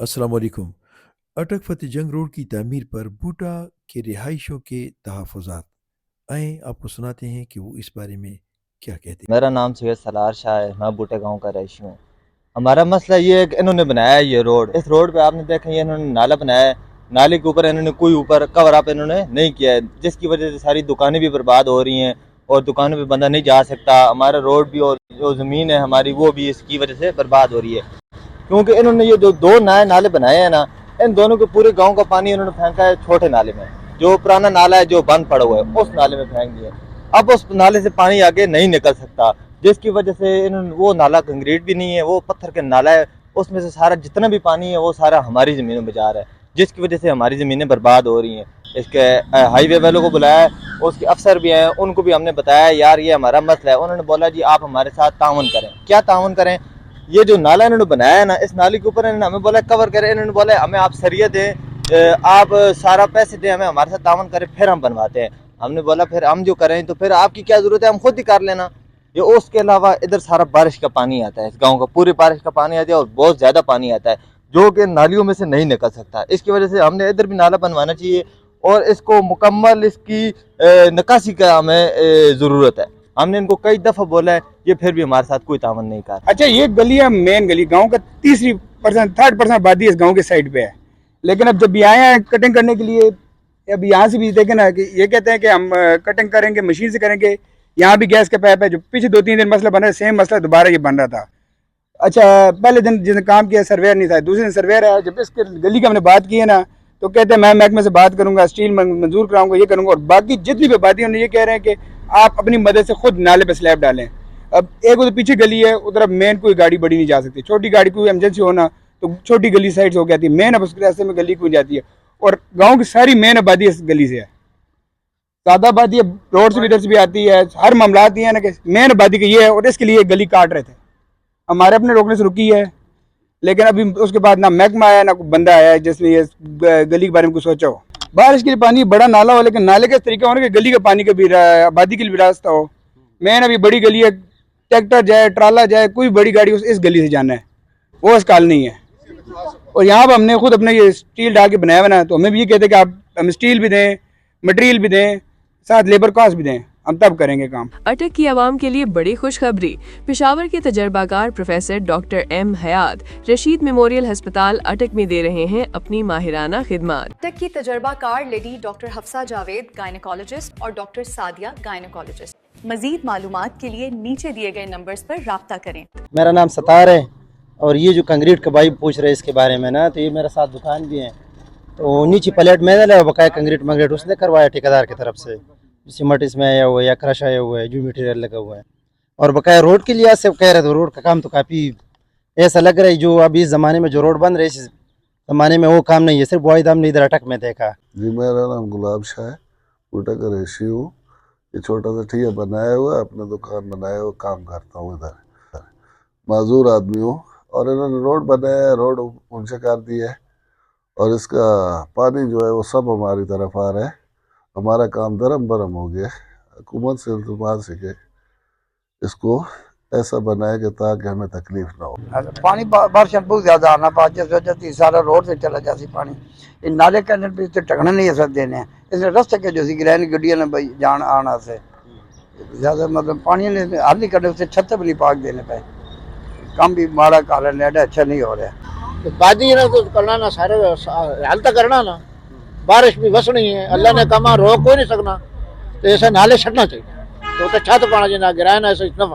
अस्सलाम वालेकुम। अटक फ़तेह जंग रोड की तमीर पर बूटा के रिहायशियों के तहफ़्फ़ुज़ात। आएँ आपको सुनाते हैं कि वो इस बारे में क्या कहते हैं। मेरा नाम सैयद सलार शाह है। मैं बूटे गांव का रहीश हूँ। हमारा मसला ये है कि इन्होंने बनाया है ये रोड। इस रोड पे आपने देखा ये इन्होंने नाला बनाया है। नाले के ऊपर इन्होंने कोई ऊपर कवर अप इन्होंने नहीं किया है, जिसकी वजह से सारी दुकानें भी बर्बाद हो रही हैं और दुकानों पे बंदा नहीं जा सकता। हमारा रोड भी और जो ज़मीन है हमारी वो भी इसकी वजह से बर्बाद हो रही है, क्योंकि इन्होंने ये जो दो नए नाले बनाए हैं ना, इन दोनों के पूरे गांव का पानी इन्होंने फेंका है छोटे नाले में। जो पुराना नाला है जो बंद पड़ा हुआ है उस नाले में फेंक दिया। अब उस नाले से पानी आगे नहीं निकल सकता, जिसकी वजह से इन्होंने वो नाला कंक्रीट भी नहीं है, वो पत्थर का नाला है। उसमें से सारा जितना भी पानी है वो सारा हमारी ज़मीनों में जा रहा है, जिसकी वजह से हमारी ज़मीनें बर्बाद हो रही हैं। इसके हाईवे वालों को बुलाया है, उसके अफसर भी हैं, उनको भी हमने बताया यार ये हमारा मसला है। उन्होंने बोला जी आप हमारे साथ ताउन करें। क्या ताउन करें? ये जो नाला इन्होंने बनाया है ना, इस नाले के ऊपर इन्होंने हमें बोला कवर करें। इन्होंने बोला हमें आप सरिया दें, आप सारा पैसे दें, हमें हमारे साथ ताउन करें फिर हम बनवाते हैं। हमने बोला फिर हम जो करें तो फिर आपकी क्या ज़रूरत है, हम खुद ही कर लेना। ये उसके अलावा इधर सारा बारिश का पानी आता है, इस गांव का पूरी बारिश का पानी आता है और बहुत ज़्यादा पानी आता है जो कि नालियों में से नहीं निकल सकता। इसकी वजह से हमने इधर भी नाला बनवाना चाहिए और इसको मुकम्मल इसकी निकासी का हमें ज़रूरत है। हमने इनको कई दफ़ा बोला है, ये फिर भी हमारे साथ कोई तावन नहीं कर। अच्छा, ये गली है मेन गली, गांव का 3% आबादी इस गांव के साइड पे है। लेकिन अब जब भी आए हैं कटिंग करने के लिए, अब यहाँ से भी देखें ना कि ये कहते हैं कि हम कटिंग करेंगे, मशीन से करेंगे। यहाँ भी गैस का पाइप है, जो पीछे 2-3 दिन मसला बना है, सेम मसला दोबारा ये बन रहा था। अच्छा, पहले दिन जिसने काम किया सर्वेयर नहीं था, दूसरे दिन सर्वेयर है। जब इसके गली की हमने बात की है ना, तो कहते हैं मैं महकमे से बात करूंगा, स्टील मंजूर कराऊंगा, ये करूंगा। और बाकी जितनी भी आबादी उन्हें ये कह रहे हैं कि आप अपनी मदद से खुद नाले पे स्लैब डालें। अब एक उधर पीछे गली है, उधर अब मेन कोई गाड़ी बड़ी नहीं जा सकती। छोटी गाड़ी कोई इमरजेंसी होना तो छोटी गली साइड से हो जाती है, मेन अब उसके रास्ते में गली कोई जाती है। और गाँव की सारी मेन आबादी इस गली से है। ज्यादा आबादी रोड से भी इधर से भी आती है। हर मामला आती है ना कि मेन आबादी का ये है, और इसके लिए गली काट रहे थे। हमारे अपने रोकने से रुकी है, लेकिन अभी उसके बाद ना महकमा आया ना कोई बंदा आया है जिसने ये गली के बारे में कुछ सोचा हो। बारिश के लिए पानी बड़ा नाला हो, लेकिन नाले का तरीका होना कि गली का पानी का भी आबादी के लिए भी रास्ता हो। मेन अभी बड़ी गली है, ट्रैक्टर जाए, ट्राला जाए, कोई बड़ी गाड़ी इस गली से जाना है, वो इस काल नहीं है। और यहाँ पर हमने खुद अपने ये स्टील डाल के बनाया बना, तो हमें भी ये कहते हैं कि आप हमें स्टील भी दें, मटेरियल भी दें, साथ लेबर कॉस्ट भी दें, हम तब करेंगे काम। अटक की आवाम के लिए बड़ी खुशखबरी। पेशावर के तजर्बाकार प्रोफेसर डॉक्टर एम हयात रशीद मेमोरियल अस्पताल अटक में दे रहे हैं अपनी माहिराना खिदमत। अटक की तजर्बाकार lady doctor Hafsa Javed gynaecologist और डॉक्टर सादिया गायनेकोलॉजिस्ट। मजीद मालूमात के लिए नीचे दिए गए नंबर्स पर राब्ता करें। मेरा नाम सतार है, और ये जो कंक्रीट का भाई पूछ रहे हैं इसके बारे में ना, तो ये मेरे साथ दुकान भी है। तो नीचे प्लेट में ना बकाया कंक्रीट मंक्रीट उसने करवाया ठेकेदार की तरफ से, सीमेंट इसमें आया हुआ है या क्रश आया हुआ है, जो मटेरियल लगा हुआ है। और बकाया रोड के लिए से कह रहे थे, रोड का काम तो काफ़ी ऐसा लग रहा है जो अभी इस ज़माने में जो रोड बन रहे इस ज़माने में वो काम नहीं है। सिर्फ वाहिद हमने इधर अटक में देखा। जी, मेरा नाम गुलाब शाह है, बूटा का रहीशी हूँ। ये छोटा सा ठिया बनाया हुआ है, अपना दुकान बनाया हुआ, काम करता हूँ इधर। माजूर आदमी हूँ, और इन्होंने रोड बनाया है, रोड उनसे कर दिया है, और इसका पानी जो है वो सब हमारी तरफ आ रहा है। हमारा काम दरम बरम हो गया। हुकूमत से इल्तिमास है कि इसको ऐसा बनाए कि ताकि हमें तकलीफ ना हो। पानी बारिश बहुत ज़्यादा आना पा, जिस वजह से सारा रोड से चला जाती पानी। इन नाले के अंदर भी तो टकना नहीं है सर देने, इसलिए रस्ते के जो गिरैन गड्डियाँ ने भाई जान आना से ज़्यादा मतलब पानी ने हल नहीं करने, उससे छत भी नहीं पाक देने पे। काम भी माड़ा काला नेडा अच्छा नहीं हो रहा। तो बादी ना तो करना ना, सारे हाल तक करना ना, बारिश भी वसनी है, अल्लाह ने कमा रोक कोई नहीं सकना। तो ऐसा नाले छटना चाहिए, तो छत पाना चाहिए ना गिराए ना ऐसा इतना